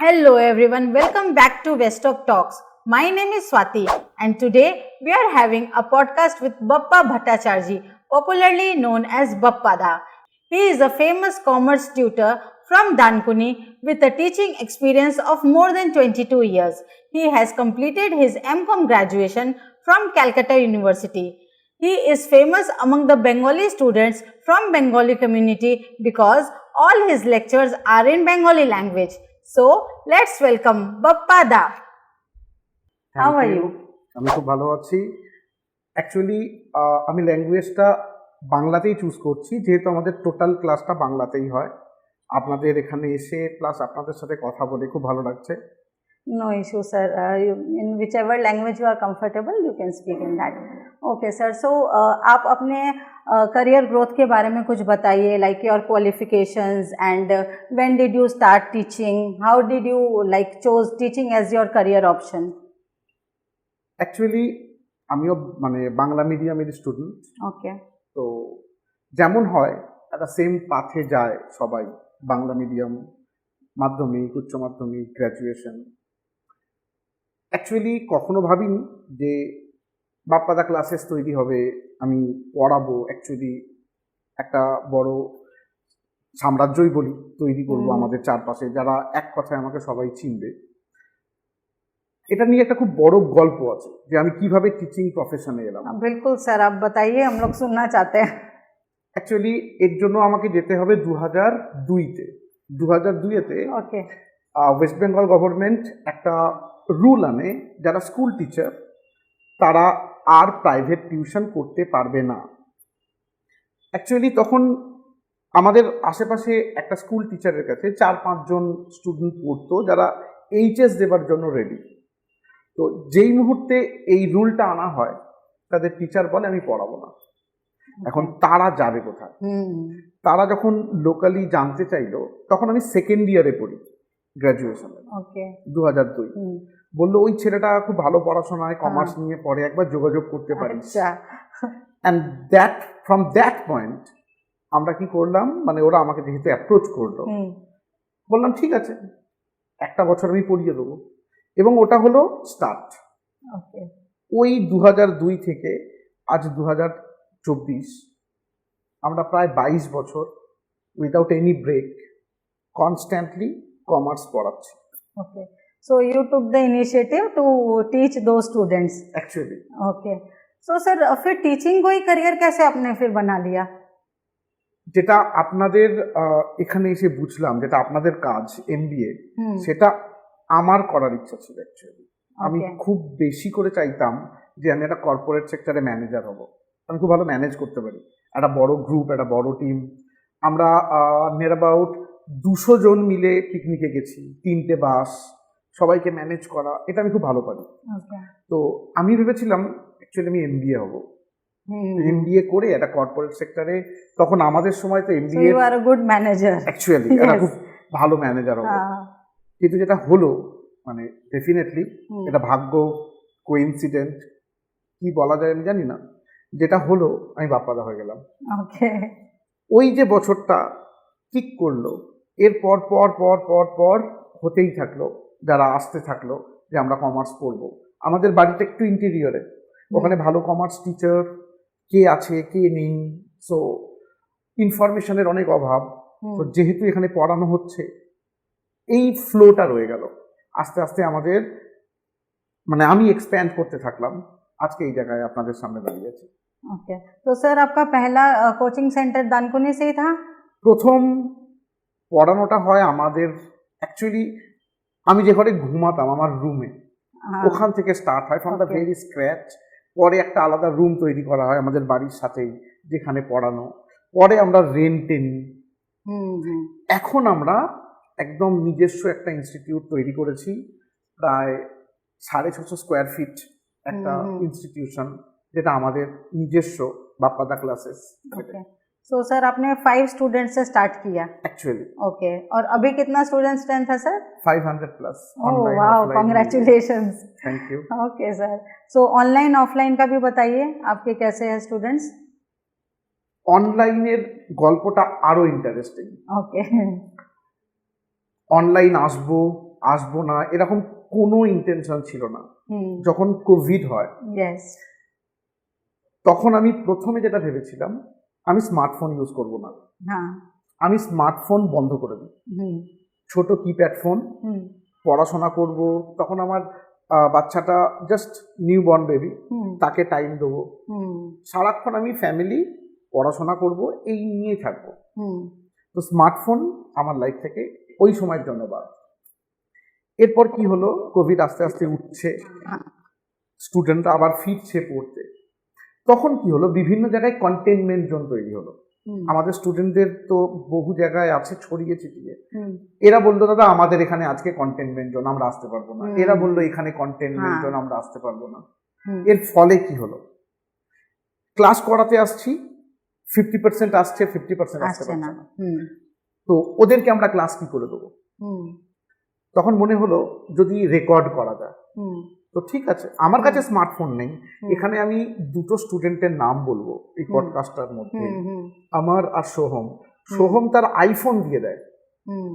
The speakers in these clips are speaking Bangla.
Hello everyone, welcome back to Westock Talks. My name is Swati and today we are having a podcast with Bappa Bhattacharjee, popularly known as Bappada. He is a famous commerce tutor from Dankuni with a teaching experience of more than 22 years. He has completed his MCom graduation from Calcutta University. He is famous among the Bengali students from Bengali community because all his lectures are in Bengali language. So, let's welcome Bappa Da. How are you? আমি খুব ভালো আছি। অ্যাকচুয়ালি আমি ল্যাঙ্গুয়েজটা বাংলাতেই চুজ করছি, যেহেতু আমাদের টোটাল ক্লাসটা বাংলাতেই হয়। আপনাদের এখানে এসে প্লাস আপনাদের সাথে কথা বলে খুব ভালো লাগছে। No issue, sir. In whichever language you are comfortable, you can speak in that. Okay, sir. So, आप अपने career growth के बारे में कुछ बताइए, like your qualifications and when did you start teaching? How did you chose teaching as your career option? Actually আমিও বাংলা মিডিয়ামের স্টুডেন্ট। Okay. তো যেমন হয় একটা সেম পাথে যায় সবাই, বাংলা মিডিয়াম, মাধ্যমিক, উচ্চ মাধ্যমিক, গ্র্যাজুয়েশন। অ্যাকচুয়ালি কখনো ভাবিনি যে বাপ্পাদা ক্লাসেস তৈরি হবে, আমি পড়াবো, অ্যাকচুয়ালি একটা বড় সাম্রাজ্যই বলি তৈরি করবো আমাদের চারপাশে, যারা এক কথায় আমাকে সবাই চিনবে। এটা নিয়ে একটা খুব বড় গল্প আছে যে আমি কিভাবে টিচিং প্রফেশনে এলাম। बिल्कुल सर, आप बताइए, हम लोग सुनना चाहते हैं। অ্যাকচুয়ালি এর জন্য আমাকে যেতে হবে 2002-তে। 2002-তে ওকে। ওয়েস্ট বেঙ্গল গভর্নমেন্ট একটা রুল আনে, যারা স্কুল টিচার তারা আর প্রাইভেট টিউশন করতে পারবে না। অ্যাকচুয়ালি তখন আমাদের আশেপাশে একটা স্কুল টিচারের কাছে 4-5 জন স্টুডেন্ট পড়তো যারা এইচএস দেবার জন্য রেডি। তো যেই মুহূর্তে এই রুলটা আনা হয়, তাদের টিচার বলে আমি পড়াবো না। এখন তারা যাবে কোথায়? তারা যখন লোকালি জানতে চাইলো, তখন আমি সেকেন্ড ইয়ারে পড়ি গ্র্যাজুয়েশনে, 2002। বললো ওই ছেলেটা খুব ভালো পড়াশোনায়, কমার্স নিয়ে পড়ে, একবার যোগাযোগ করতে পারিস। অ্যান্ড ফ্রম দ্যাট পয়েন্ট আমরা কি করলাম, ওরা আমাকে যেহেতু অ্যাপ্রোচ করলো, বললাম ঠিক আছে, একটা বছর আমি পড়িয়ে দেবো। এবং ওটা হলো স্টার্ট। ওই 2002 থেকে আজ 2024, আমরা প্রায় 22 বছর without any break constantly commerce পড়াচ্ছি। Okay. So you took the initiative to teach those students. Actually. Okay. So sir, फिर टीचिंग को ही करियर कैसे आपने फिर बना लिया? যেটা আপনাদের এখানে এসে বুঝলাম, যেটা আপনাদের কাজ এমবিএ, সেটা আমার করার ইচ্ছা ছিল। অ্যাকচুয়ালি আমি খুব বেশি করে চাইতাম যে আমি একটা কর্পোরেট সেক্টরে ম্যানেজার হব। আমি খুব ভালো ম্যানেজ করতে পারি, একটা বড় গ্রুপ, একটা বড় টিম। আমরা নিয়ার অ্যাবাউট 200 জন মিলে পিকনিকে গেছি, 3টে বাস, সবাইকে ম্যানেজ করা, এটা আমি খুব ভালো পারি। তো আমি ভেবেছিলাম অ্যাকচুয়ালি আমি এমবিএ হব, এমবিএ করে একটা কর্পোরেট সেক্টরে। তখন আমাদের সময় তো এমবিএ গুড ম্যানেজার, অ্যাকচুয়ালি একটা খুব ভালো ম্যানেজার হব। কিন্তু যেটা হলো, ডেফিনেটলি এটা ভাগ্য, কোইন্সিডেন্ট, কি বলা যায় আমি জানি না, যেটা হলো আমি বাপ্পাদা হয়ে গেলাম। ওই যে বছরটা ঠিক করলো, এর পর পর পর পর পর হতেই থাকলো, যারা আসতে থাকলো যে আমরা কমার্স পড়বো। আমাদের বাড়িটা একটু ইন্টেরিয়রে, ওখানে ভালো কমার্স টিচার কে আছে কে নেই, সো ইনফরমেশনের অনেক অভাব। তো যেহেতু এখানে পড়ানো হচ্ছে, এই ফ্লোটা রয়ে গেল। আস্তে আস্তে আমাদের আমি এক্সপ্যান্ড করতে থাকলাম, আজকে এই জায়গায় আপনাদের সামনে দাঁড়িয়ে আছি। ओके, तो सर आपका पहला कोचिंग सेंटर दानकुनी से ही था? প্রথম পড়ানোটা হয় আমাদের, অ্যাকচুয়ালি আমি যে ঘরে ঘুমাতাম আমার রুমে, ওখান থেকে স্টার্ট হয় ফ্রম দ্য ভেরি স্ক্র্যাচ। পরে একটা আলাদা রুম তৈরি করা হয় আমাদের বাড়ির সাথেই, যেখানে পড়ানো। পরে আমরা রেন্টে নিই। এখন আমরা একদম নিজস্ব একটা ইনস্টিটিউট তৈরি করেছি, প্রায় 650 স্কোয়ার ফিট একটা ইনস্টিটিউশন, যেটা আমাদের নিজস্ব বাপ্পাদা ক্লাसेस। सो सर आपने 5 स्टूडेंट से स्टार्ट किया एक्चुअली। ओके, और अभी कितना स्टूडेंट स्ट्रेंथ है sir? 500 plus. Oh wow, congratulations. Thank you. Okay sir, so online offline का भी बताइए, आपके कैसे हैं स्टूडेंट्स? অনলাইনের গল্পটা আরো ইন্টারেস্টিং। ओके। অনলাইন আসবো, আসবো না, এরকম কোনো ইন্টেনশন ছিল না। Hmm. যখন কোভিড হয় Yes. তখন আমি প্রথমে যেটা ভেবেছিলাম, আমি স্মার্টফোন ইউজ করব না, हाँ. আমি স্মার্টফোন বন্ধ করে দিই, Hmm. ছোট কিপ্যাড ফোন, Hmm. পড়াশোনা করব। তখন আমার বাচ্চাটা just new born baby, Hmm. তাকে টাইম দেবো, Hmm. সারাক্ষণ আমি ফ্যামিলি, পড়াশোনা করব, এই নিয়ে থাকবো। Hmm. তো স্মার্টফোন আমার লাইফ থেকে ওই সময়ের জন্য বাদ। এরপর কি হলো, কোভিড আস্তে আস্তে উঠছে, हाँ. স্টুডেন্টরা আবার ফিরছে পড়তে। তখন কি হলো, বিভিন্ন জায়গায় কন্টেনমেন্ট জোন তৈরি হলো। Hmm. আমাদের স্টুডেন্টদের তো বহু জায়গায় আছে ছড়িয়ে ছিটিয়ে। Hmm. এরা বললো দাদা আমাদের এখানে আজকে কন্টেনমেন্ট জোন, আমরা আসতে পারবো না। হুম। এরা বললো এখানে কন্টেনমেন্ট হ্যাঁ। জোন, আমরা আসতে পারবো না। Hmm. এর ফলে কি হলো, ক্লাস করাতে আসছি, 50% আসছে, 50% আসতে আসছে পারছে না। না। হুম তো ওদেরকে আমরা ক্লাস কি করে দেবো? হুম তখন মনে হলো যদি রেকর্ড করা যায়। হুম তো ঠিক আছে, আমার কাছে স্মার্টফোন নেই, হুম। এখানে আমি দুটো স্টুডেন্টের নাম বলবো এই হুম। পডকাস্টটার মধ্যে, হুম হুম আমার আর সোহম। সোহম তার আইফোন দিয়ে দেয়, হুম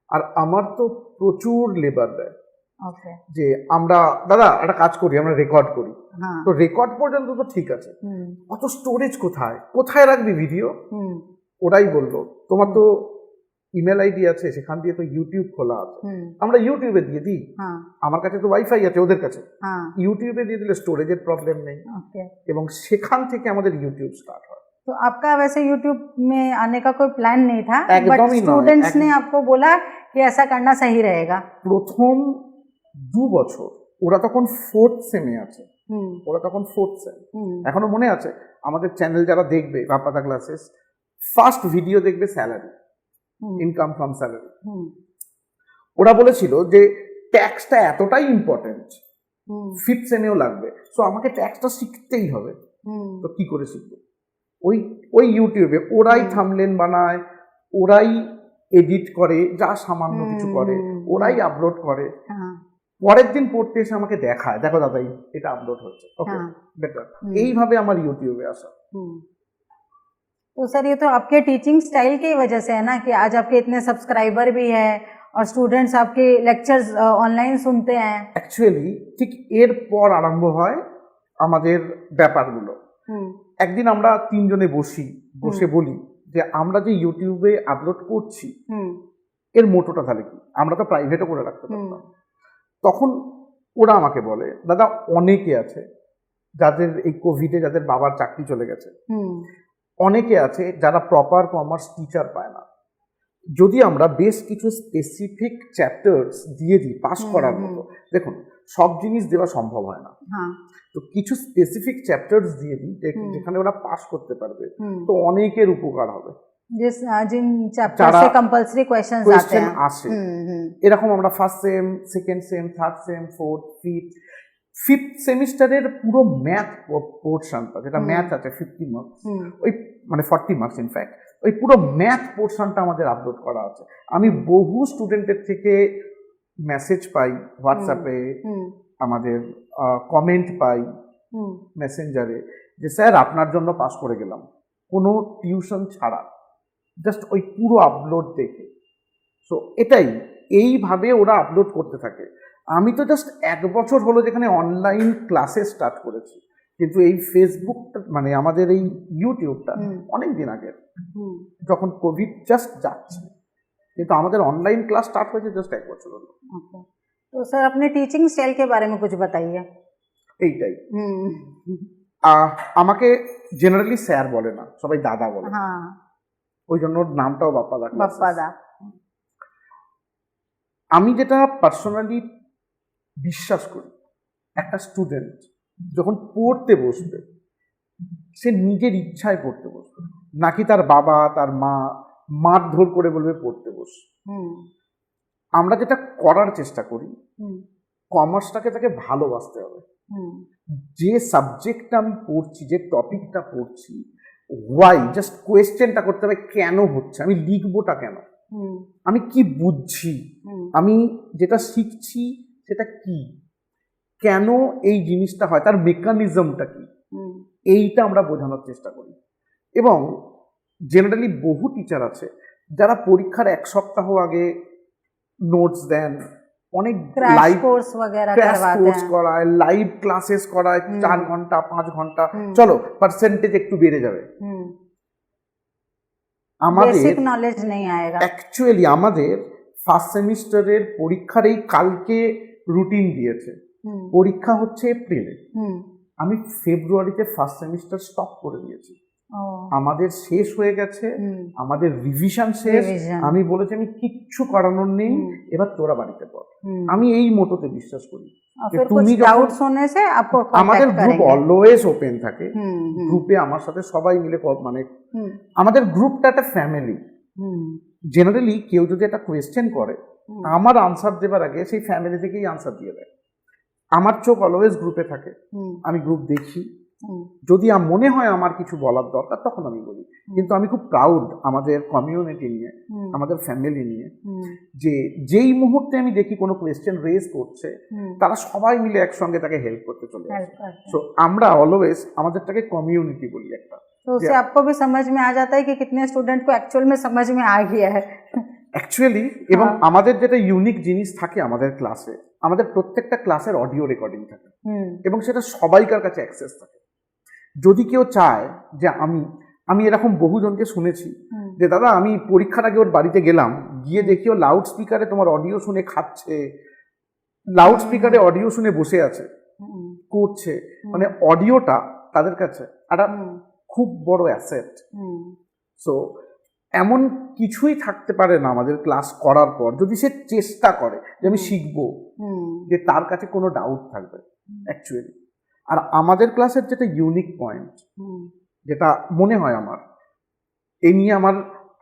আর আমার তো প্রচুর লেবার দেয়। ওকে যে আমরা দাদা একটা কাজ করি, আমরা রেকর্ড করি। হ্যাঁ তো রেকর্ড পর্যন্ত তো ঠিক আছে, হুম অত স্টোরেজ কোথায়, কোথায় রাখবি ভিডিও? হুম ওরাই বললো তোমার তো ইমেল আইডি আছে, সেখান দিয়ে তো ইউটিউব খোলা আছে, হুম আমরা ইউটিউবে দিয়ে দিই। हाँ আমার কাছে তো ওয়াইফাই আছে, ওদের কাছে हाँ ইউটিউবে দিয়ে দিলে স্টোরেজের প্রবলেম নেই, ओके এবং সেখান থেকে আমাদের ইউটিউব স্টার্ট হয়। तो आपका वैसे YouTube में आने का कोई प्लान नहीं था बट एकदम ही नय, स्टूडेंट्स ने एक- आपको बोला कि ऐसा करना सही रहेगा প্রথম 2 বছর ওরা তখন 4th সেমে আছে, হুম ওরা তখন 4th সেম। হুম এখনো মনে আছে, আমাদের চ্যানেল যারা দেখবে বাপ্পাদা ক্লাসেস, ফার্স্ট ভিডিও দেখবে salary, hmm income from salary. হুম ওরা বলেছিল যে ট্যাক্সটা এতটাই ইম্পর্টেন্ট, হুম 5th সেমেও লাগবে, সো আমাকে ট্যাক্সটা শিখতেই হবে। হুম তো কি করে শিখবো? ওই ওই ইউটিউবে ওরাই হুম। থাম্বনেল বানায়, ওরাই এডিট করে, যা সামান্য কিছু করে হুম, ওরাই আপলোড করে। हाँ পরের দিন পড়তে এসে আমাকে দেখায়, দেখো দাদা এটা আপলোড হচ্ছে, ওকে हाँ বেটার। হুম। এইভাবে আমার ইউটিউবে আসা। हम्म। तो सर ये तो आपके टीचिंग स्टाइल की वजह से है ना कि आज आपके इतने सब्सक्राइबर भी है और स्टूडेंट्स आपके लेक्चर्स ऑनलाइन सुनते हैं। অ্যাকচুয়ালি ঠিক এরপর আরম্ভ হয় আমাদের ব্যাপারগুলো। हम्म একদিন আমরা তিনজনে বসে বলি যে আমরা যে ইউটিউবে আপলোড করছি हम्म এর মোটোটা তাহলে কি, আমরা তো প্রাইভেটও করে রাখতে হুম। পারতাম। তখন ওরা আমাকে বলে দাদা অনেকে আছে যাদের এই কোভিডে যাদের বাবার চাকরি চলে গেছে, हम्म অনেকে আছে যারা প্রপার কমার্স টিচার পায় না, যদি আমরা বেশ কিছু স্পেসিফিক চ্যাপ্টার্স দিয়ে দিই পাস করার মতো, দেখুন সব জিনিস দেওয়া সম্ভব হয় না, हाँ তো কিছু স্পেসিফিক চ্যাপ্টার্স দিয়ে দিই হুম। যেখানে ওরা পাস করতে পারবে, हम्म তো অনেকের উপকার হবে। जिस जिन चैप्टर যারা से कंपलसरी क्वेश्चंस आते কোয়েশ্চেন हैं। আসে, हम्म এরকম আমরা first same, second same, third same, fifth সেমিস্টারের পুরো ম্যাথ পোর্শনটা, যেটা হুম। ম্যাথ আছে 50 মার্কস, हम्म ওই মানে 40 মার্কস ইনফ্যাক্ট, ওই পুরো ম্যাথ পোর্শনটা আমাদের আপলোড করা আছে। আমি বহু স্টুডেন্টের থেকে মেসেজ পাই হোয়াটসঅ্যাপে, हम्म আমাদের কমেন্ট পাই हम्म মেসেঞ্জারে, যে স্যার আপনার জন্য পাস করে গেলাম, কোনো টিউশন ছাড়া, জাস্ট ওই পুরো আপলোড দেখে। সো এটাই, এইভাবে ওরা আপলোড করতে থাকে। আমি তো জাস্ট 1 বছর হলো যেখানে অনলাইন ক্লাসে স্টার্ট করেছি, কিন্তু এই ফেসবুকটা মানে আমাদের এই ইউটিউবটা হুম। অনেক দিন আগের, हम्म যখন কোভিড জাস্ট যাচ্ছে, কিন্তু আমাদের অনলাइन ক্লাস স্টার্ট হয়েছে জাস্ট 1 বছর হলো। ओके तो सर अपने टीचिंग स्टाइल के बारे में कुछ बताइए। এইটাই। हम्म আমাকে জেনারেলি স্যার বলে না, সবাই দাদা বলে, हाँ ওই জন্য ওর নামটাও বাপ্পাদা। बप्पा दा। আমি যেটা পার্সোনালি বিশ্বাস করি, একটা স্টুডেন্ট যখন পড়তে বসবে সে নিজের ইচ্ছায় পড়তে বসবে, নাকি তার বাবা তার মা মারধর করে বলবে পড়তে বস। हम्म আমরা যেটা করার চেষ্টা করি, हम्म কমার্সটাকে তাকে ভালোবাসতে হবে। हम्म যে সাবজেক্টটা আমি পড়ছি, যে টপিকটা পড়ছি, ওয়াই, জাস্ট কোয়েশ্চেনটা করতে হবে, কেন হচ্ছে, আমি লিখবোটা কেন, हम्म আমি কি বুঝছি, हम्म আমি যেটা শিখছি সেটা কি, কেন এই জিনিসটা হয়, তার মেকানিজমটা কি, हम्म এইটা আমরা বোঝানোর চেষ্টা করি। এবং জেনারেলি বহু টিচার আছে যারা পরীক্ষার 1 সপ্তাহ আগে নোটস দেন, অনেক क्रैश লাইভ कोर्स वगैरह ক্র্যাশ करवाते কোর্স हैं। করায়, লাইভ ক্লাসেস করায়, হুম। 4 ঘন্টা 5 ঘন্টা, হুম। চলো পার্সেন্টেজ একটু বেড়ে যাবে। আমাদের बेसिक नॉलेज नहीं आएगा। অ্যাকচুয়ালি আমাদের ফার্স্ট সেমিস্টারের পরীক্ষার এই কালকে রুটিন দিয়েছে। হুম। পরীক্ষা হচ্ছে এপ্রিলে, হুম। আমি ফেব্রুয়ারিতে ফার্স্ট সেমিস্টার স্টপ করে দিয়েছি। ও। আমাদের শেষ হয়ে গেছে, হুম। আমাদের রিভিশন শেষ। Revision। আমি বলেছি আমি কিচ্ছু করানোর নেই, হুম। এবার তোরা বাড়িতে পড়। হুম। আমি এই মোটোতে বিশ্বাস করি। और যে फिर তুমি कुछ যখন- डाउट्स होने से आपको আমাদের कांटेक्ट গ্রুপ करेंगे। অলওয়েজ ওপেন থাকে। হুম, হুম, গ্রুপে আমার সাথে সবাই মিলে মানে হুম, আমাদের গ্রুপটা একটা ফ্যামিলি। হুম, জেনারেলি কেউ যদি একটা কোয়েশ্চেন করে, হুম, আমার আনসার দেবার আগে সেই ফ্যামিলি থেকেই আনসার দিয়ে দেয়। আমার চোখ অলওয়েজ গ্রুপে থাকে, হুম, আমি গ্রুপ দেখি। হুম, যদি মনে হয় আমার কিছু বলার দরকার তখন আমি বলি। কিন্তু আমি খুব প্রাউড আমাদের কমিউনিটি নিয়ে, হুম, আমাদের ফ্যামিলি নিয়ে, হুম, যে যেই মুহূর্তে আমি দেখি কোনো কোয়েশ্চেন রেজ করছে, হুম, তারা সবাই মিলে একসঙ্গে তাকে হেল্প করতে চলে हेल्प আসে। करते সো हैं। আমরা অলওয়েজ আমাদেরটাকে কমিউনিটি বলি একটা। तो उससे आपको भी समझ में आ जाता है कि कितने स्टूडेंट को एक्चुअल में समझ में आ गया है। অ্যাকচুয়ালি এবং হ্যাঁ। আমাদের যেটা ইউনিক জিনিস থাকে আমাদের ক্লাসে, আমাদের প্রত্যেকটা ক্লাসের অডিও রেকর্ডিং থাকে হুম, এবং সেটা সবাইকার কাছে অ্যাক্সেস থাকে। যদি কেউ চায় যে আমি এরকম বহুজনকে শুনেছি হুম, যে দাদা আমি পরীক্ষার আগে ওর বাড়িতে গেলাম, গিয়ে দেখি ও লাউড স্পিকারে তোমার অডিও শুনে খাচ্ছে, লাউড স্পিকারে অডিও শুনে বসে আছে, হুম, করছে। মানে অডিওটা তাদের কাছে একটা হুম, খুব বড় অ্যাসেট। হুম, সো এমন কিছুই থাকতে পারে না আমাদের ক্লাস করার পর, যদি সে চেষ্টা করে যে আমি শিখবো, হুম, যে তার কাছে কোনো ডাউট থাকবে অ্যাকচুয়ালি। আর আমাদের ক্লাসের যেটা ইউনিক পয়েন্ট, হুম, যেটা মনে হয় আমার, এই নিয়ে আমার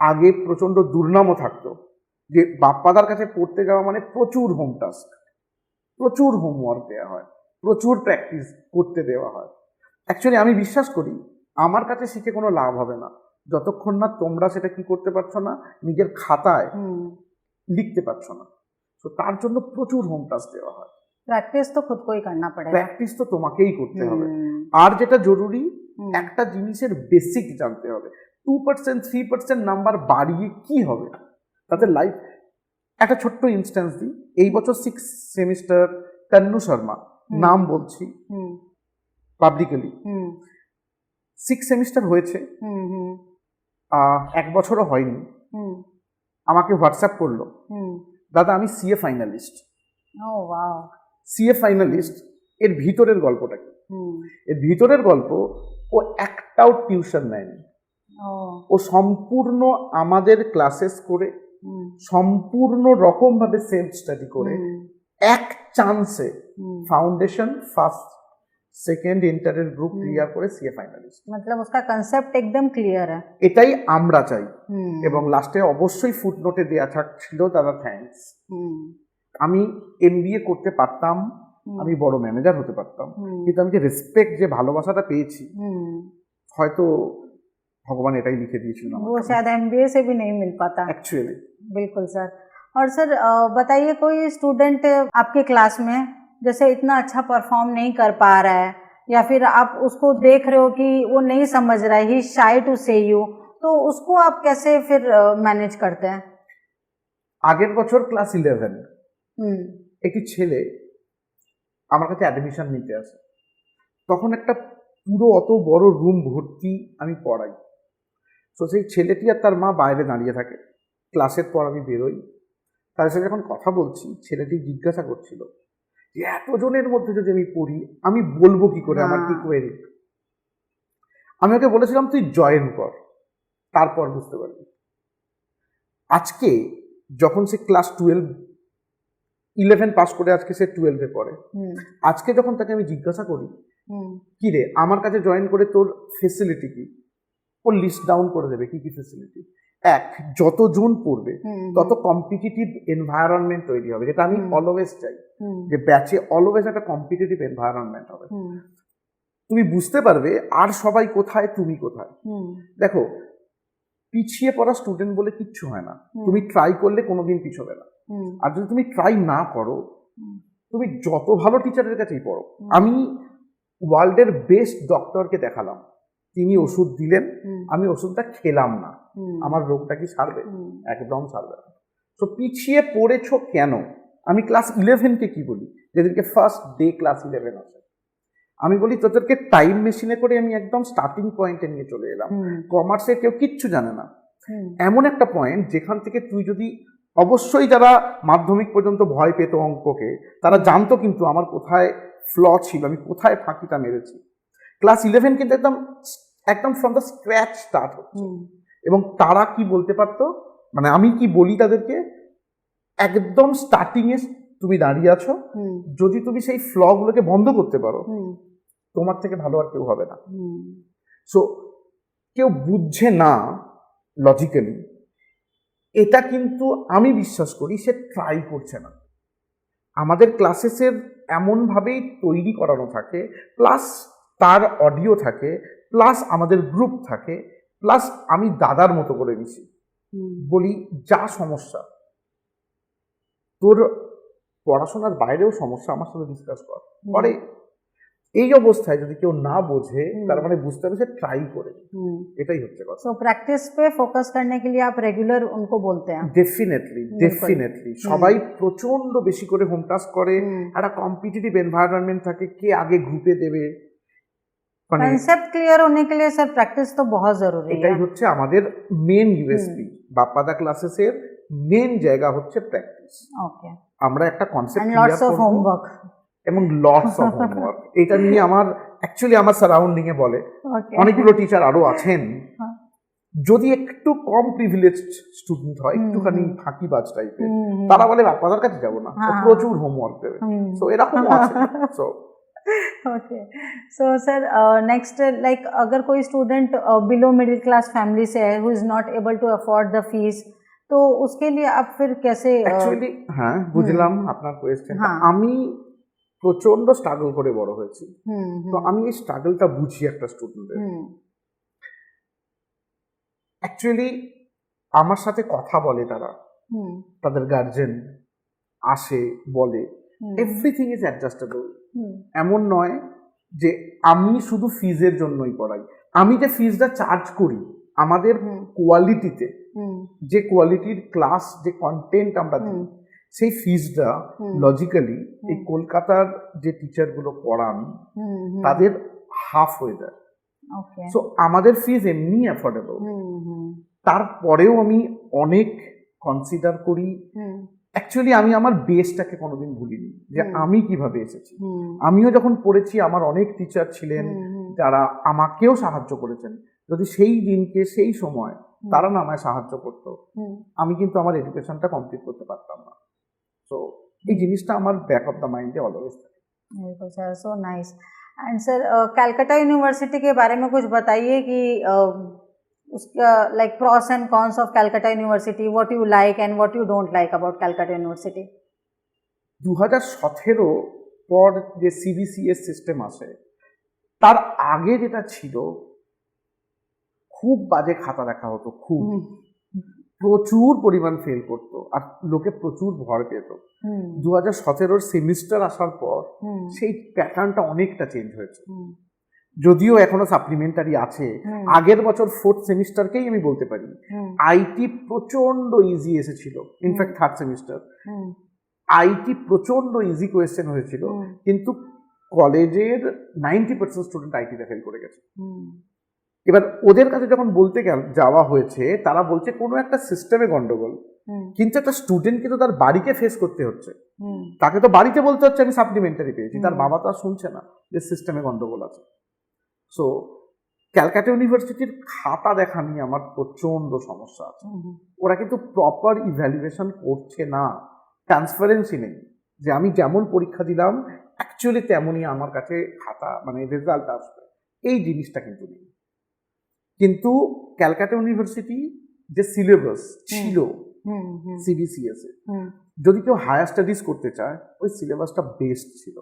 আগে প্রচণ্ড দুর্নামও থাকতো যে বাপ্পাদার কাছে পড়তে যাওয়া মানে প্রচুর হোম টাস্ক, প্রচুর হোমওয়ার্ক দেওয়া হয়, প্রচুর প্র্যাকটিস করতে দেওয়া হয়। অ্যাকচুয়ালি আমি বিশ্বাস করি আমার কাছে শিখে কোনো লাভ হবে না যতক্ষণ না তোমরা সেটা কি করতে পারছো না, নিজের খাতায় হুম। লিখতে পারছো না। তো তার জন্য প্রচুর হোম টাস্ক দেওয়া হয়। प्रैक्टिस तो खुद को ही करना पड़ेगा। প্র্যাকটিস তো তোমাকেই করতে হবে। হুম, আর যেটা জরুরি, হুম, একটা জিনিসের বেসিক জানতে হবে। 2% 3% নাম্বার বাড়িয়ে কি হবে তাদের লাইফ। একটা ছোট্ট ইনস্ট্যান্স দিই, এই বছর 6 সেমিস্টার তন্নু শর্মা, নাম বলছি হুম, পাবলিকলি, হুম, 6 সেমিস্টার হয়েছে, হুম, হুম, 1 বছরও হয়নি। হুম, আমাকে হোয়াটসঅ্যাপ করলো, হুম। দাদা আমি CA finalist. Oh, wow. CA finalist, এর ভিতরের গল্পটা কি? হুম, এর ভিতরের গল্প, ও একটাও টিউশন নেয়নি। oh, ও সম্পূর্ণ আমাদের ক্লাসেস করে, হুম, সম্পূর্ণ রকমভাবে সেলফ স্টাডি করে, হুম, এক চান্সে হুম। ফাউন্ডেশন ফার্স্ট সেকেন্ড ইন্টারের গ্রুপ ক্লিয়ার করে সিএ ফাইনালিস্ট। मतलब उसका कंसेप्ट एकदम क्लियर है। এটাই আমরা চাই। হুম, এবং লাস্টে অবশ্যই ফুটনোটে দেওয়া থাকছিল দাদা থ্যাঙ্কস। হুম, আমি এমবিএ করতে পারতাম, হুম, আমি বড় ম্যানেজার হতে পারতাম, হুম, কিন্তু আমি যে রেসপেক্ট, যে ভালোবাসাটা পেয়েছি, হুম। হয়তো ভগবান এটাই লিখে দিয়েছিল वो शायद एमबीए से भी नहीं मिल पाता। অ্যাকচুয়ালি। बिल्कुल सर। और सर बताइए कोई स्टूडेंट आपके क्लास में जैसे इतना अच्छा परफॉर्म नहीं कर पा रहा है, या फिर आप उसको देख रहे हो कि वो नहीं समझ रहा है, ही शाई टू से यू, तो उसको आप कैसे फिर मैनेज करते हैं? আগের বছর ক্লাস 11 হুম, একটি ছেলে আমার কাছে অ্যাডমিশন নিতে আসে। তখন একটা পুরো অত বড় রুম ভর্তি আমি পড়াই। তো সেই ছেলেটি আর তার মা বাইরে দাঁড়িয়ে থাকে। ক্লাসের পর আমি বেরোই, তার সাথে যখন কথা বলছি, ছেলেটি জিজ্ঞাসা করছিল যে এতজনের মধ্যে যদি আমি পড়ি, আমি বলবো কি করে, আমার কি কোয়েরি। আমি ওকে বলেছিলাম তুই জয়েন কর, তারপর বুঝতে পারবি। আজকে যখন সে ক্লাস 11 পাস করে আজকে সে 12-এ পড়ে, হুম, আজকে যখন তাকে আমি জিজ্ঞাসা করি হুম, কি রে আমার কাছে জয়েন করে তোর ফেসিলিটি কি, ও লিস্ট ডাউন করে দেবে কি কি ফেসিলিটি। যতজন পড়বে হুম, তত কম্পিটিটিভ এনভায়রনমেন্ট তৈরি হবে, যেটা আমি অলওয়েজ চাই, হুম, যে ব্যাচে অলওয়েজ একটা কম্পিটিটিভ এনভায়রনমেন্ট হবে। হুম, তুমি বুঝতে পারবে আর সবাই কোথায়, তুমি কোথায়। হুম, দেখো, পিছিয়ে পড়া স্টুডেন্ট বলে কিচ্ছু হয় না, হুম। তুমি ট্রাই করলে কোনোদিন পিছোবে না। হুম, আর যদি তুমি ট্রাই না করো, হুম, তুমি যত ভালো টিচারের কাছেই পড়ো। হুম। আমি ওয়ার্ল্ডের বেস্ট ডক্টরকে দেখালাম, তিনি ওষুধ দিলেন, হুম, আমি ওষুধটা খেলাম না, হুম, আমার রোগটা কি সারবে? হুম, একদম সারবে না। তো পিছিয়ে পড়েছো কেন, আমি ক্লাস 11কে কি বলি, যেদিনকে ফার্স্ট ডে ক্লাস 11 আসে, আমি বলি তোদেরকে টাইম মেশিনে করে আমি একদম স্টার্টিং পয়েন্টে নিয়ে চলে এলাম। কমার্সে কেউ কিচ্ছু জানে না, এমন একটা পয়েন্ট যেখান থেকে তুই যদি, অবশ্যই যারা মাধ্যমিক পর্যন্ত ভয় পেত অঙ্ককে, তারা জানতো কিন্তু আমার কোথায় ফ্ল ছিল, আমি কোথায় ফাঁকিটা মেরেছি। ক্লাস 11 কিন্তু একদম একদম ফ্রম দ্য স্ক্র্যাচ স্টার্ট হচ্ছে। এবং তারা কি বলতে পারতো, মানে আমি কি বলি তাদেরকে, একদম স্টার্টিং এ তুমি দাঁড়িয়ে আছো, যদি তুমি সেই ফ্ল গুলোকে বন্ধ করতে পারো, তোমার থেকে ভালো আর কেউ হবে না। সো কেউ বুঝছে না লজিক্যালি, এটা কিন্তু আমি বিশ্বাস করি সে ট্রাই করছে না। আমাদের ক্লাসেসের এমনভাবেই তৈরি করানো থাকে, প্লাস তার অডিও থাকে, প্লাস আমাদের গ্রুপ থাকে, প্লাস আমি দাদার মতো করে দিছি, বলি যা সমস্যা তোর পড়াশোনার বাইরেও সমস্যা আমার সাথে ডিসকাস করে। এই অবস্থায় যদি কেউ না বোঝে, তার মানে বুঝতে হবে সে ট্রাই করে, এটাই হচ্ছে কথা। सो प्रैक्टिस पे फोकस करने के लिए आप रेगुलर उनको बोलते हैं? ডেফিনেটলি সবাই প্রচন্ড বেশি করে হোম টাস্ক করে, একটা কম্পিটিটিভ এনভায়রনমেন্ট থাকে, কে আগে গ্রুপে দেবে, মানে कंसेप्ट क्लियर होने के लिए सर प्रैक्टिस तो बहुत जरूरी है। এটাই হচ্ছে আমাদের মেন ইউএসপি। বাপ্পাদা ক্লাসেসের মেন জায়গা হচ্ছে প্র্যাকটিস। ওকে, আমরা একটা concept and clear lots of করব হোমওয়ার্ক এবং লটস অফ হোমওয়ার্ক। এটা নিয়ে আমার অ্যাকচুয়ালি আমার সারাউন্ডিং এ বলে ওকে অনেকগুলো টিচার আরো আছেন, যদি একটু কম প্রিভিলেজড স্টুডেন্ট হয়, একটুখানি ফাঁকিবাজ টাইপের, তারা বলে বাপ্পাদার কাছে যাবো না, প্রচুর হোমওয়ার্ক দেবে। সো এরকম আছে। So okay, so sir next, like अगर कोई student below middle class family से है, who is not able to afford the fees, तो उसके लिए आप फिर कैसे? অ্যাকচুয়ালি হ্যাঁ, বুঝলাম আপনার কোয়েশ্চেন। আমি প্রচন্ড স্ট্রাগল করে বড় হয়েছি, তো আমি এই স্ট্রাগলটা বুঝি একটা স্টুডেন্টের। অ্যাকচুয়ালি আমার সাথে কথা বলে তারা, তাদের গার্জেন আসে, বলে এভরিথিং ইজ অ্যাডজাস্টেবল। এমন নয় যে আমি শুধু ফিজের জন্যই পড়াই, আমি যে ফিজটা চার্জ করি আমাদের কোয়ালিটিতে, যে কোয়ালিটির ক্লাস, যে কন্টেন্ট আমরা দিই, সেই ফিজটা লজিক্যালি এই কলকাতার যে টিচারগুলো পড়ান তাদের হাফ হয়ে যায়। সো আমাদের ফিজ এমনি অ্যাফোর্ডেবল, তারপরেও আমি অনেক কনসিডার করি। অ্যাকচুয়ালি আমি আমার বেসটাকে কোনোদিন ভুলিনি, যে আমি কিভাবে এসেছি। আমিও যখন পড়েছি আমার অনেক টিচার ছিলেন যারা আমাকেও সাহায্য করেছেন। যদি সেই দিনকে সেই সময় তারা না আমায় সাহায্য করতো, আমি কিন্তু আমার এডুকেশনটা কমপ্লিট করতে পারতাম না। তো এই জিনিসটা আমার ব্যাক অফ দ্য মাইন্ডে অলওয়েজ থাকে। बिल्कुल sir, so nice. And sir Calcutta university के बारे में कुछ बताइए कि उसका like pros and cons of Calcutta university, what you like and what you don't like about Calcutta university. 2017 পর যে সিবিসিএস সিস্টেম আসে, তার আগে যেটা ছিল খুব বাজে খাতা দেখা হতো, খুব প্রচুর পরিমাণ ফেল করতো আর লোকে প্রচুর ভয় পেত। 2017 সেমিস্টার আসার পর সেই প্যাটার্নটা অনেকটা চেঞ্জ হয়েছে, যদিও এখনো সাপ্লিমেন্টারি আছে। আগের বছর 4th সেমিস্টারকেই আমি বলতে পারি আইটি প্রচন্ড ইজি এসেছিল। ইনফ্যাক্ট 3rd সেমিস্টার আইটি প্রচন্ড ইজি কোয়েশ্চেন হয়েছিল, কিন্তু কলেজের 90% স্টুডেন্ট আইটিতে ফেল করে গেছে। এবার ওদের কাছে যখন বলতে যাওয়া হয়েছে, তারা বলছে কোনো একটা সিস্টেমে গন্ডগোল, কিন্তু একটা স্টুডেন্টকে তো তার বাড়িকে ফেস করতে হচ্ছে, তাকে তো বাড়িতে বলতে হচ্ছে আমি সাপ্লিমেন্টারি পেয়েছি, তার বাবা তো আর শুনছে না যে সিস্টেমে গন্ডগোল আছে। সো ক্যালকাটা ইউনিভার্সিটির খাতা দেখা নিয়ে আমার প্রচন্ড সমস্যা আছে। ওরা কিন্তু প্রপার ইভ্যালুয়েশন করছে না, ট্রান্সপারেন্সি নেই, যে আমি যেমন পরীক্ষা দিলাম অ্যাকচুয়ালি তেমনই আমার কাছে খাতা মানে রেজাল্ট আসবে, এই জিনিসটা কিন্তু নেই। কিন্তু ক্যালকাটা ইউনিভার্সিটি যে সিলেবাস ছিল সিবিসিএস এ, যদি কেউ হায়ার স্টাডিজ করতে চায় ওই সিলেবাসটা বেস্ট ছিল।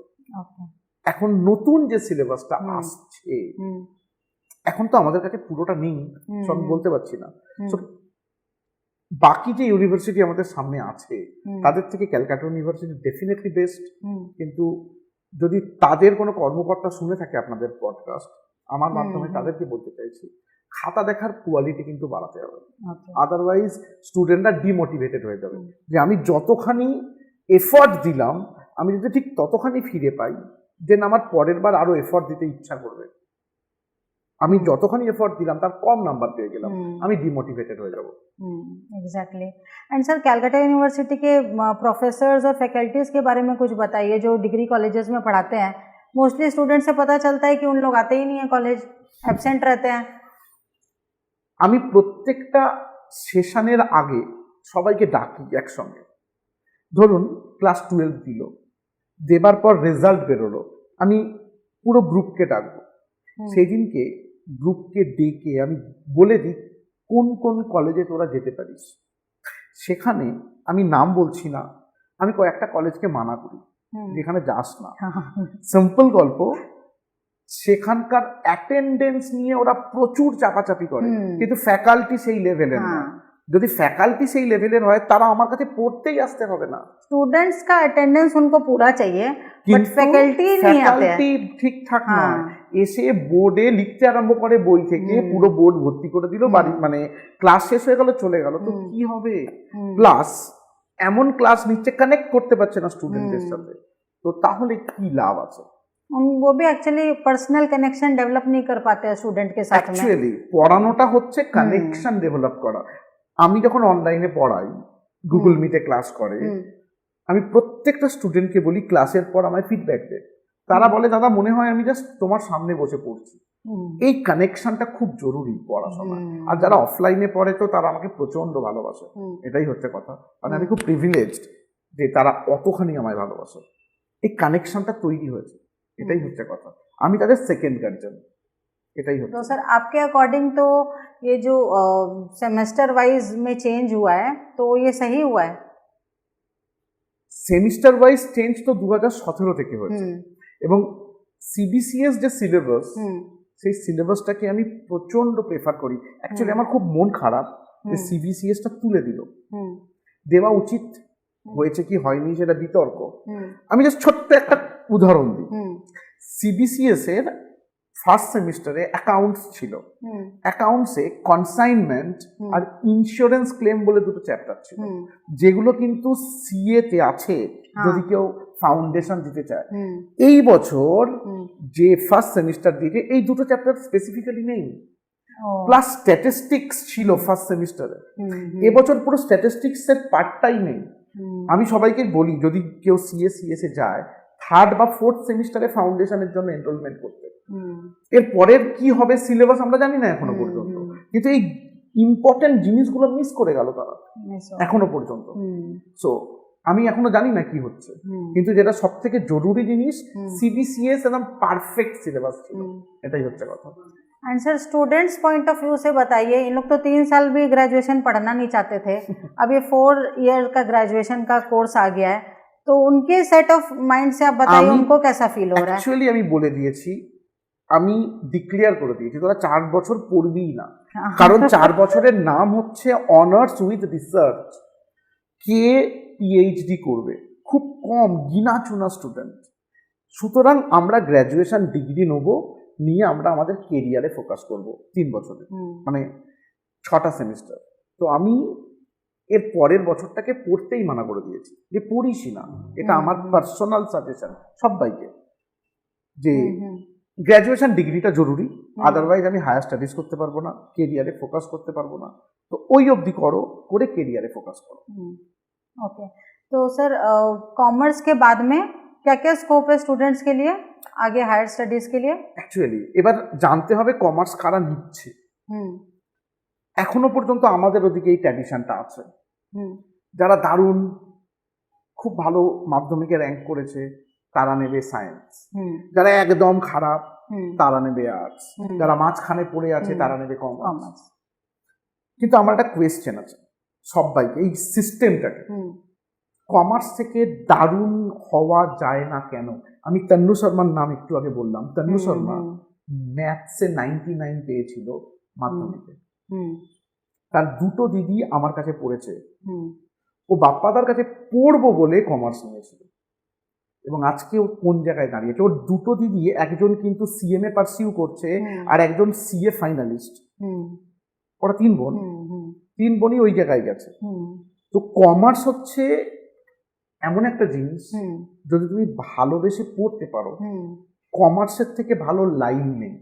এখন নতুন যে সিলেবাসটা আসছে, এখন তো আমাদের কাছে পুরোটা নেই, সব বলতে পারছি না। বাকি যে ইউনিভার্সিটি আমাদের সামনে আছে তাদের থেকে ক্যালকাটা ইউনিভার্সিটি ডেফিনেটলি বেস্ট। কিন্তু যদি তাদের কোনো কর্মকর্তা শুনে থাকে আপনাদের পডকাস্ট, আমার মাধ্যমে তাদেরকে বলতে চাইছি খাতা দেখার কোয়ালিটি কিন্তু বাড়াতে হবে, আদারওয়াইজ স্টুডেন্টরা ডিমোটিভেটেড হয়ে যাবে। যে আমি যতখানি এফর্ট দিলাম, আমি যদি ঠিক ততখানি ফিরে পাই, দেন আমার পরের বার আরো এফর্ট দিতে ইচ্ছা করবে। আমি যতখানি এফর্ট দিলাম তার কম নাম্বার পেয়ে গেলাম, আমি ডিমোটিভেটেড হয়ে যাব। Exactly. And sir, Calcutta university के प्रोफेसर्स और फैकल्टीज के बारे में कुछ बताइए जो डिग्री कॉलेजेस में पढ़ाते हैं। मोस्टली स्टूडेंट से पता चलता है कि उन लोग आते ही नहीं है कॉलेज, एब्सेंट रहते हैं। আমি প্রত্যেকটা সেশনের আগে সবাইকে ডাকি একসঙ্গে। ধরুন ক্লাস 12 দিল, দেবার পর রেজাল্ট বেরোলো, আমি পুরো গ্রুপকে ডাকবো। সেই দিনকে গ্রুপকে ডেকে আমি বলে দিই কোন কোন কলেজে তোরা যেতে পারিস। সেখানে আমি নাম বলছি না, আমি কয়েকটা কলেজকে মানা করি যেখানে যাস না। সিম্পল গল্প, সেখানকার অ্যাটেন্ডেন্স নিয়ে ওরা প্রচুর চাপাচাপি করে, কিন্তু ফ্যাকাল্টি সেই লেভেলের না। যদি ফ্যাকাল্টি সেই লেভেলের হয় তারা আমার কাছে পড়তেই আসতে হবে না। स्टूडेंट्स का अटेंडेंस उनको पूरा चाहिए, बट फैकल्टी नहीं आते हैं। ঠিকঠাক নয়, এসে বোর্ডে লিখতে আরম্ভ করে বই থেকে, পুরো বোর্ড ভর্তি করে দিল, বাড়ি মানে ক্লাস শেষ হয়ে গেল চলে গেল, তো কি হবে? প্লাস এমন ক্লাস নিচ্ছে কানেক্ট করতে পারছে না স্টুডেন্টদের সাথে, তো তাহলে কি লাভ আছে? वो भी एक्चुअली पर्सनल कनेक्शन डेवलप नहीं कर पाते हैं स्टूडेंट के साथ में। অ্যাকচুয়ালি পড়ানোটা হচ্ছে কানেকশন ডেভেলপ করা। আমি যখন অনলাইনে পড়াই, গুগল মিটে ক্লাস করে, আমি প্রত্যেকটা স্টুডেন্টকে বলি ক্লাসের পর আমায় ফিডব্যাক দে। তারা বলে দাদা মনে হয় আমি জাস্ট তোমার সামনে বসে পড়ছি। এই কানেকশনটা খুব জরুরি পড়াশোনায়। আর যারা অফলাইনে পড়ে তো তারা আমাকে প্রচন্ড ভালোবাসে, এটাই হচ্ছে কথা। মানে আমি খুব প্রিভিলেজড যে তারা অতখানি আমায় ভালোবাসে, এই কানেকশনটা তৈরি হয়েছে, এটাই হচ্ছে কথা। আমি তাদের সেকেন্ড গার্জিয়ান, এটাই হচ্ছে। तो सर आपके अकॉर्डिंग तो ये जो सेमेस्टर वाइज में चेंज हुआ है, तो ये सही हुआ है? সেমিস্টার ওয়াইজ চেঞ্জ তো 2017 থেকে হয়েছে, এবং সিবিসিএস যে সিলেবাস, সেই সিলেবাসটাকে আমি প্রচন্ড প্রেফার করি। অ্যাকচুয়ালি আমার খুব মন খারাপ যে সিবিসিএসটা তুলে দিল। দেওয়া উচিত হয়েছে কি হয়নি সেটা বিতর্ক। আমি জাস্ট ছোট্ট একটা উদাহরণ দিই। সিবিসিএস এর ফার্স্ট সেমিস্টারে অ্যাকাউন্টস ছিল, অ্যাকাউন্টসে কনসাইনমেন্ট আর ইন্স্যুরেন্স ক্লেম বলে দুটো চ্যাপ্টার ছিল, যেগুলো কিন্তু সিএ তে আছে যদি কেউ ফাউন্ডেশন দিতে চায়। এই বছর যে ফার্স্ট সেমিস্টার দিকে এই দুটো চ্যাপ্টার স্পেসিফিক্যালি নেই, প্লাস স্ট্যাটিস্টিক্স ছিল ফার্স্ট সেমিস্টারে। এবছর পুরো স্ট্যাটিস্টিক্স এর পার্টটাই নেই। আমি সবাইকে বলি যদি কেউ সিএস এ যায়, থার্ড বা ফোর্থ সেমিস্টারে ফাউন্ডেশনের জন্য এনরোলমেন্ট করতে। এর পরের কি হবে সিলেবাস আমরা জানি না এখনো পর্যন্ত, কিন্তু এই ইম্পর্টেন্ট জিনিসগুলো মিস করে গেল তারা এখনো পর্যন্ত। সো আমি এখনো জানি না কি হচ্ছে, কিন্তু যেটা সব থেকে জরুরি জিনিস, সিবিসিএস একদম পারফেক্ট সিলেবাস ছিল, এটাই হচ্ছে কথা। And sir, students point of view से बताइए, इन लोग तो 3 साल भी ग्रेजुएशन पढ़ना नहीं चाहते थे, अब ये 4 ईयर का ग्रेजुएशन का कोर्स आ गया है, तो उनके सेट ऑफ माइंड से आप बताइए उनको कैसा फील हो रहा है? एक्चुअली আমি বলে দিয়েছি, আমি ডিক্লেয়ার করে দিয়েছি তোরা 4 বছর পড়বিই না, কারণ 4 বছরের নাম হচ্ছে honours with research. K PhD করবে? খুব কম গিনা চুনা স্টুডেন্ট। সুতরাং আমরা গ্র্যাজুয়েশন ডিগ্রি নেবো, নিয়ে আমরা আমাদের কেরিয়ারে ফোকাস করব 3 বছরে, মানে 6টা সেমিস্টার। তো আমি এর পরের বছরটাকে পড়তেই মানা করে দিয়েছি যে পড়িসই না। এটা আমার পার্সোনাল সাজেশন সবাইকে, যে গ্র্যাজুয়েশন ডিগ্রিটা জরুরি, আদারওয়াইজ আমি হায়ার স্টাডিজ করতে পারবো না, কেরিয়ারে ফোকাস করতে পারবো না। তো ওই অবধি করো, করে কেরিয়ারে ফোকাস করো। ओके, तो सर कॉमर्स के बाद में क्या क्या स्कोप है स्टूडेंट्स के लिए आगे हायर स्टडीज के लिए? অ্যাকচুয়ালি এবার জানতে হবে কমার্স কারা নিচ্ছে। এখনো পর্যন্ত আমাদের ওদিকে এই ট্র্যাডিশনটা আছে, যারা দারুণ খুব ভালো মাধ্যমিকে র্যাঙ্ক করেছে তারা নেবে সায়েন্স, যারা একদম খারাপ তারা নেবে আর্টস, যারা মাঝখানে পড়ে আছে তারা নেবে কমার্স। কিন্তু আমার একটা কোয়েশ্চেন আছে সবাইকে, এই সিস্টেমটাকে, কমার্স থেকে দারুণ হওয়া যায় না কেন? আমি তন্নু শর্মার নাম একটু আগে বললাম, তন্নু শর্মা ম্যাথসে 99 পেয়েছিল মাধ্যমিকে, তার দুটো দিদি আমার কাছে পড়েছে, ও বাপ্পাদার কাছে পড়বো বলে কমার্স নিয়েছিল, এবং আজকে ও কোন জায়গায় দাঁড়িয়েছে। ওর দুটো দিদি, একজন কিন্তু সিএমএ পারসিউ করছে আর একজন সিএ ফাইনালিস্ট, ওরা 3 বোন, 3 বোনই ওই জায়গায় গেছে। তো কমার্স হচ্ছে এমন একটা জিনিস, হুম যদি তুমি ভালোবেসে পড়তে পারো, হুম কমার্সের থেকে ভালো লাইন নেই।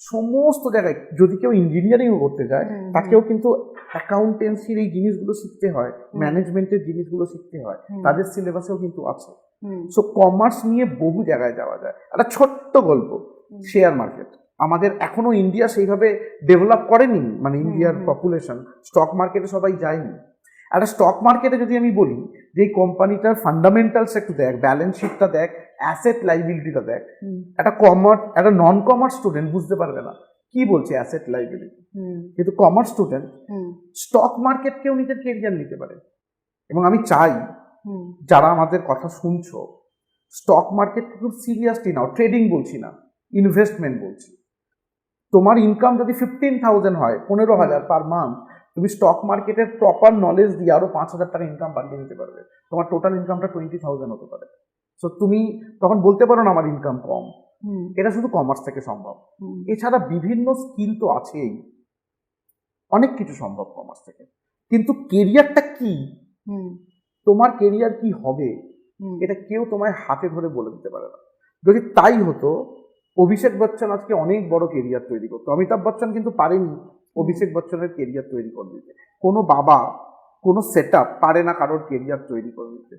সমস্ত জায়গায় যদি কেউ ইঞ্জিনিয়ারিং করতে যায়, হুম, তাকেও কিন্তু অ্যাকাউন্টেন্সির এই জিনিসগুলো শিখতে হয়, হুম। ম্যানেজমেন্টের জিনিসগুলো শিখতে হয়, হুম। তাদের সিলেবাসেও কিন্তু আছে। হুম সো কমার্স নিয়ে বহু জায়গায় যাওয়া যায়। একটা ছোট্ট গল্প, হুম। শেয়ার মার্কেট আমাদের এখনো ইন্ডিয়া সেইভাবে ডেভেলপ করেনি, মানে ইন্ডিয়ার হুম। পপুলেশন স্টক মার্কেটে সবাই যায়নি। একটা স্টক মার্কেটে যদি আমি বলি যে এই কোম্পানিটার ফান্ডামেন্টালস একটু দেখ, ব্যালেন্স শিটটা দেখ, অ্যাসেট লাইবিলিটিটা দেখ, হুম একটা নন কমার্স স্টুডেন্ট বুঝতে পারবে না কি বলছে অ্যাসেট লাইবিলিটি, হুম কিন্তু কমার্স স্টুডেন্ট হুম স্টক মার্কেটকেও নিজের কেরিয়ার নিতে পারে। এবং আমি চাই হুম যারা আমাদের কথা শুনছো, স্টক মার্কেট খুব সিরিয়াসলি নাও। ট্রেডিং বলছি না, ইনভেস্টমেন্ট বলছি। তোমার ইনকাম যদি 15,000 হয়, 15,000 পার মান্থ, তুমি স্টক মার্কেটের প্রপার নলেজ দিয়ে আরো 5,000 টাকা ইনকাম বাড়িয়ে নিতে পারবে। তোমার টোটাল ইনকামটা 20,000 হতে পারে। সো তুমি তখন বলতে পারো না আমার ইনকাম কম। হুম এটা শুধু কমার্স থেকে সম্ভব। হুম এছাড়া বিভিন্ন স্কিল তো আছেই, অনেক কিছু সম্ভব কমার্স থেকে। কিন্তু কেরিয়ারটা কি, হুম তোমার কেরিয়ার কি হবে, হুম এটা কেউ তোমায় হাতে ধরে বলে দিতে পারে না। যদি তাই হতো, অভিষেক বচ্চন আজকে অনেক বড় কেরিয়ার তৈরি করতো। অমিতাভ বচ্চন কিন্তু পারেনি অভিষেক বচ্চনের কেরিয়ার তৈরি করে দিতে। কোনো বাবা, কোনো সেট পারে না কারোর কেরিয়ার তৈরি করে দিতে।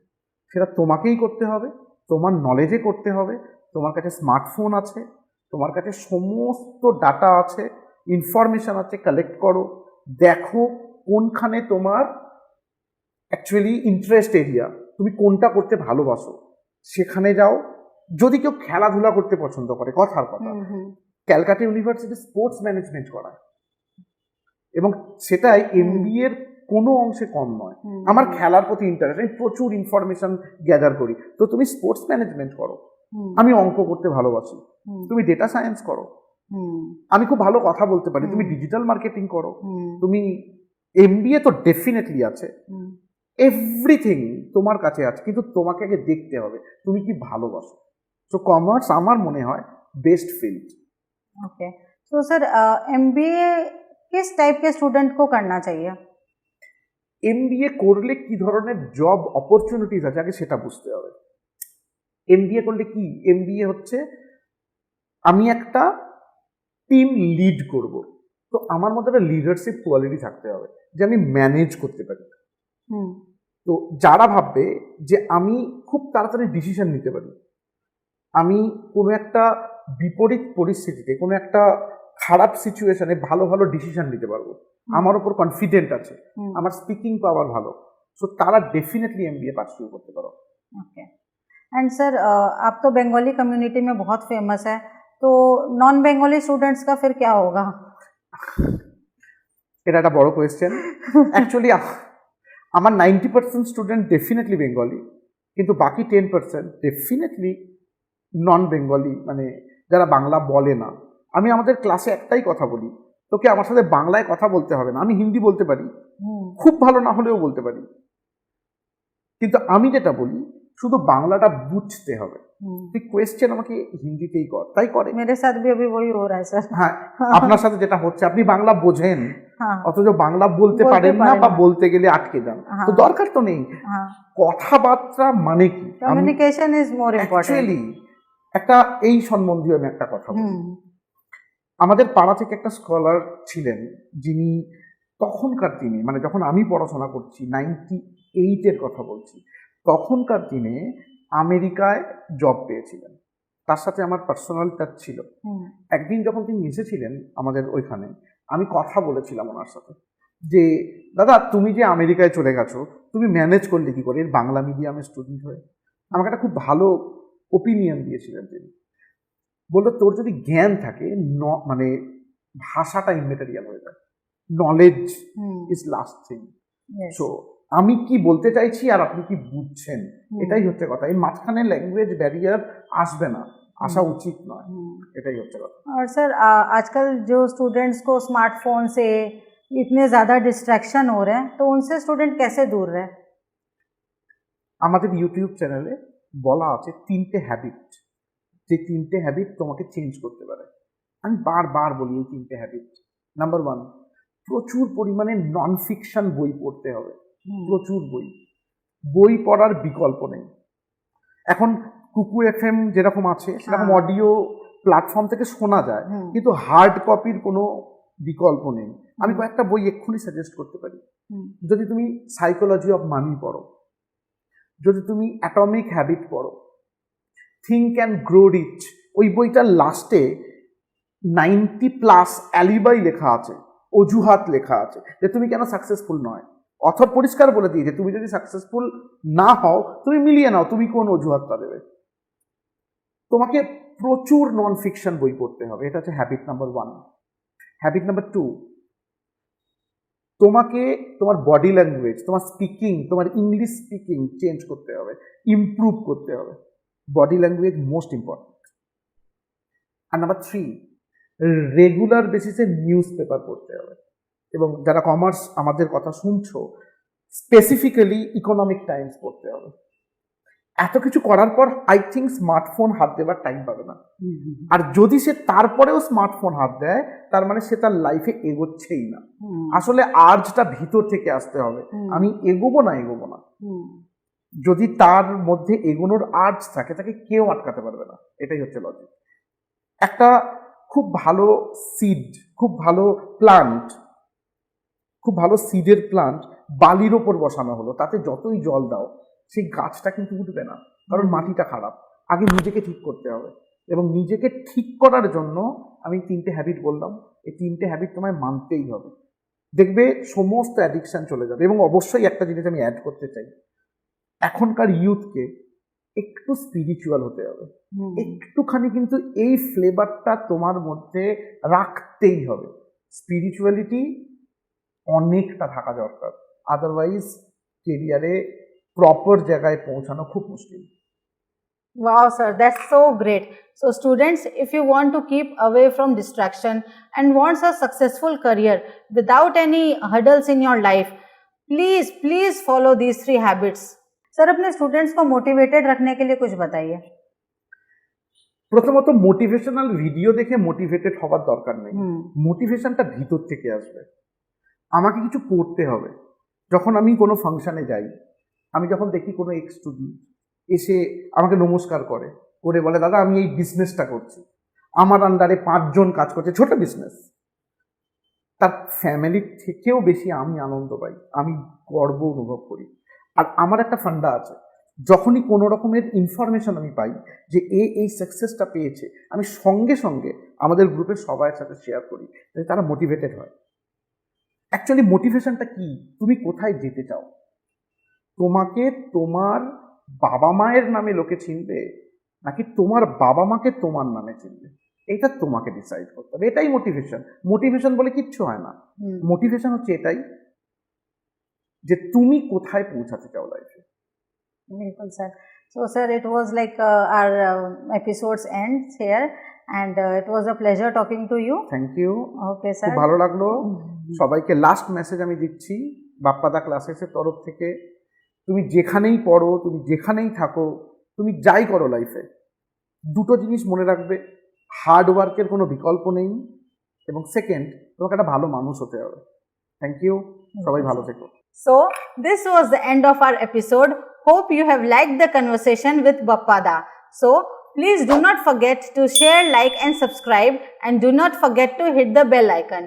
সেটা তোমাকেই করতে হবে, তোমার নলেজে করতে হবে। তোমার কাছে স্মার্টফোন আছে, তোমার কাছে সমস্ত ডাটা আছে, ইনফরমেশন আছে, কালেক্ট করো, দেখো কোনখানে তোমার অ্যাকচুয়ালি ইন্টারেস্ট এরিয়া, তুমি কোনটা করতে ভালোবাসো, সেখানে যাও। যদি কেউ খেলাধুলা করতে পছন্দ করে, কথার কথা, হুম হুম ক্যালকাটা ইউনিভার্সিটি স্পোর্টস ম্যানেজমেন্ট করায়, এবং সেটাই এমবিএ এর কোনো অংশে কম নয়। হুম, আমার হুম। খেলার প্রতি ইন্টারেস্ট, আমি প্রচুর ইনফরমেশন গ্যাদার করি, তো তুমি স্পোর্টস ম্যানেজমেন্ট করো। হুম আমি অঙ্ক করতে ভালোবাসি, হুম তুমি ডেটা সায়েন্স করো। হুম আমি খুব ভালো কথা বলতে পারি, তুমি হুম। ডিজিটাল মার্কেটিং করো। হুম তুমি এমবিএ তো ডেফিনেটলি আছে, হুম এভরিথিং তোমার কাছে আছে, কিন্তু তোমাকে আগে দেখতে হবে তুমি কি ভালোবাসো। তো কমার্স আমার মনে হয় বেস্ট ফিল্ড। ओके तो सर एमबीए किस टाइप के स्टूडेंट को करना चाहिए? এমবিএ করলে কি ধরনের জব অপরচুনিটিস আছে আগে সেটা বুঝতে হবে। এমবিএ করলে কি, এমবিএ হচ্ছে আমি একটা টিম লিড করব, তো আমার মধ্যে একটা লিডারশিপ কোয়ালিটি থাকতে হবে, যে আমি ম্যানেজ করতে পারি। হুম তো যারা ভাববে যে আমি খুব তাড়াতাড়ি ডিসিশন নিতে পারি, আমি কোনো একটা বিপরীত পরিস্থিতিতে, কোনো একটা খারাপ সিচুয়েশনে ভালো ভালো ডিসিশন নিতে পারবো, আমার ওপর কনফিডেন্ট আছে, হুম আমার স্পিকিং পাওয়ার ভালো, সো তারা ডেফিনেটলি এমবিএ পার্সিউ করতে পারো। ओके एंड सर आप तो बंगाली कम्युनिटी में बहुत फेमस है तो नॉन बंगाली स्टूडेंट्स का फिर क्या होगा? এটা একটা বড় কোয়েশ্চেন। অ্যাকচুয়ালি আমার 90% স্টুডেন্ট ডেফিনেটলি বেঙ্গলি, কিন্তু বাকি 10% ডেফিনেটলি নন বেঙ্গলি, মানে যারা বাংলা বলে না। আমি আমাদের ক্লাসে একটাই কথা বলি, তোকে আমার সাথে বাংলায় কথা বলতে হবে না, আমি হিন্দি বলতে পারি, হুম খুব ভালো না হলেও বলতে পারি, কিন্তু আমি যেটা বলি শুধু বাংলাটা বুঝতে হবে। हम्म। তুই কোয়েশ্চেন আমাকে হিন্দিতেই কর, তাই করে। मेरे साथ भी अभी वही हो रहा है सर। হ্যাঁ, আপনার সাথে যেটা হচ্ছে, আপনি বাংলা বোঝেন हाँ অথচ বাংলা বলতে বলতে পারেন না, পারেন বা না। বলতে গেলে আটকে যান। হ্যাঁ। তো দরকার তো নেই। हाँ কথাবার্তা মানে কি, communication is more important. Actually একটা এই সম্বন্ধীয় আমি একটা কথা বলি। হুম আমাদের পাড়া থেকে একটা স্কলার ছিলেন, যিনি তখনকার দিনে, মানে যখন আমি পড়াশোনা করছি 98-এর কথা বলছি, তখনকার দিনে আমেরিকায় জব পেয়েছিলেন। তার সাথে আমার পার্সোনাল টাচ ছিল। হুম একদিন যখন তিনি এসেছিলেন আমাদের ওইখানে, আমি কথা বলেছিলাম ওনার সাথে যে দাদা তুমি যে আমেরিকায় চলে গেছো, তুমি ম্যানেজ করলে কি করে এর বাংলা মিডিয়ামের স্টুডেন্ট হয়ে। আমাকে একটা খুব ভালো ওপিনিয়ন দিয়েছিলেন তিনি। বললো তোর যদি জ্ঞান থাকে, মানে ভাষাটা ইমেটেরিয়াল হয়ে যায়, knowledge hmm is last thing. yes, so আমি কি বলতে চাইছি আর আপনি কি বুঝছেন, হুম। এটাই হচ্ছে কথা। এই মাঝখানে ল্যাঙ্গুয়েজ ব্যারিয়ার আসবে না, আসা হুম। উচিত নয়, হুম। এটাই হচ্ছে কথা। और सर आजकल जो स्टूडेंट्स को स्मार्टफोन से इतने ज़्यादा डिस्ट्रैक्शन हो रहे हैं तो उनसे स्टूडेंट कैसे दूर रहे? আমাদের ইউটিউব চ্যানেলে বলা আছে 3টে হ্যাবিট, যে 3টে হ্যাবিট তোমাকে চেঞ্জ করতে পারে। আমি বারবার বলি এই 3টে হ্যাবিট। নাম্বার 1, প্রচুর পরিমাণে নন ফিকশন বই পড়তে হবে, হুম প্রচুর বই। বই পড়ার বিকল্প নেই। এখন কুকু এফএম যেরকম আছে সেরকম অডিও প্ল্যাটফর্ম থেকে শোনা যায়, কিন্তু হার্ড কপির কোনো বিকল্প নেই। আমি কয়েকটা বই এক্ষুনি সাজেস্ট করতে পারি। যদি তুমি সাইকোলজি অফ মানি পড়ো, যদি তুমি অ্যাটমিক হ্যাবিট পড়ো, থিঙ্ক অ্যান্ড গ্রো রিচ, ওই বইটার লাস্টে 90+ অ্যালিবাই লেখা আছে, অজুহাত লেখা আছে যে তুমি কেন সাকসেসফুল নয়। অথর পরিষ্কার বলে দিয়েছে তুমি যদি সাকসেসফুল না হও তুমি মিলিয়ে নাও তুমি কোন অজুহাতটা দেবে। তোমাকে প্রচুর নন ফিকশন বই পড়তে হবে, এটা হচ্ছে হ্যাবিট নাম্বার 1। হ্যাবিট নাম্বার 2, তোমাকে তোমার বডি ল্যাঙ্গুয়েজ, তোমার স্পিকিং, তোমার ইংলিশ স্পিকিং চেঞ্জ করতে হবে, ইমপ্রুভ করতে হবে। Body language most important. আর নাম্বার 3, রেগুলার বেসিসে নিউজ পেপার পড়তে হবে। এবং যারা কমার্স আমাদের কথা শুনছো, স্পেসিফিক্যালি ইকোনমিক টাইমস পড়তে হবে। এত কিছু করার পর আই থিঙ্ক স্মার্টফোন হাত দেবার টাইম পাবে না। আর যদি সে তারপরেও স্মার্টফোন হাত দেয় তার মানে সে তার লাইফে এগোচ্ছেই না। আসলে আর্জটা ভিতর থেকে আসতে হবে, আমি এগোবো না। যদি তার মধ্যে এগোনোর আর্জ থাকে তাকে কেউ আটকাতে পারবে না, এটাই হচ্ছে লজিক। একটা খুব ভালো সিড, খুব ভালো প্লান্ট, খুব ভালো সিডের প্লান্ট বালির ওপর বসানো হলো, তাতে যতই জল দাও সেই গাছটা কিন্তু উঠবে না, কারণ মাটিটা খারাপ। আগে নিজেকে ঠিক করতে হবে, এবং নিজেকে ঠিক করার জন্য আমি 3টে হ্যাবিট বললাম, এই 3টে হ্যাবিট তোমায় মানতেই হবে। দেখবে সমস্ত অ্যাডিকশন চলে যাবে। এবং অবশ্যই একটা জিনিস আমি অ্যাড করতে চাই, এখনকার ইউথকে একটু স্পিরিচুয়াল হতে হবে, একটুখানি কিন্তু এই ফ্লেভারটা তোমার মধ্যে রাখতেই হবে। স্পিরিচুয়ালিটি অনেকটা থাকা দরকার, আদারওয়াইজ কেরিয়ারে প্রপার জায়গায় পৌঁছানো খুব মুশকিল। Wow, sir, that's so great. So, students, if you want to keep away from distraction and wants a successful career without any hurdles in your life, please follow these 3 habits. Sir, अपने students को motivated रखने के लिए कुछ बताइए। প্রথমত মোটিভেশনাল ভিডিও দেখে মোটিভেটেড হওয়ার দরকার নেই, মোটিভেশনটা ভিতর থেকে আসবে। আমাকে কিছু করতে হবে। যখন আমি কোনো ফাংশনে যাই, আমি যখন দেখি কোনো এক্স স্টুডেন্ট এসে আমাকে নমস্কার করে বলে দাদা আমি এই বিজনেসটা করছি, আমার আন্ডারে 5 জন কাজ করছে, ছোট বিজনেস, তার ফ্যামিলির থেকেও বেশি আমি আনন্দ পাই, আমি গর্ব অনুভব করি। আর আমার একটা ফান্ডা আছে, যখনই কোনো রকমের ইনফরমেশন আমি পাই যে এই সাকসেসটা পেয়েছে, আমি সঙ্গে সঙ্গে আমাদের গ্রুপের সবার সাথে শেয়ার করি, যাতে তারা মোটিভেটেড হয়। অ্যাকচুয়ালি মোটিভেশনটা কি? তুমি কোথায় যেতে চাও? তোমাকে তোমার বাবা মায়ের নামে লোকে চিনবে, নাকি তোমার বাবা মাকে তোমার নামে চিনবে? এটা তোমাকে ডিসাইড করতে হবে। এটাই মোটিভেশন। মোটিভেশন বলে কিচ্ছু হয় না। মোটিভেশন হচ্ছে এটাই যে তুমি কোথায় পৌঁছাতে চাও লাইফে। Bilkul, sir. So, sir, it was like our episode's end here, and it was a pleasure talking to you. Thank you. Okay, খুব sir. ভালো লাগলো। সবাইকে লাস্ট মেসেজ আমি দিচ্ছি বাপ্পাদা ক্লাসেসের তরফ থেকে, তুমি যেখানেই পড়ো, তুমি যেখানেই থাকো, তুমি যাই করো লাইফে, 2টো জিনিস মনে রাখবে, হার্ড ওয়ার্কের কোনো বিকল্প নেই, এবং সেকেন্ড, তোমাকে একটা ভালো মানুষ হতে হবে। থ্যাংক ইউ, সবাই ভালো থেকো। So, this was the end of our episode. Hope you have liked the conversation with Bappada. So, please do not forget to share, like and subscribe, and do not forget to hit the bell icon.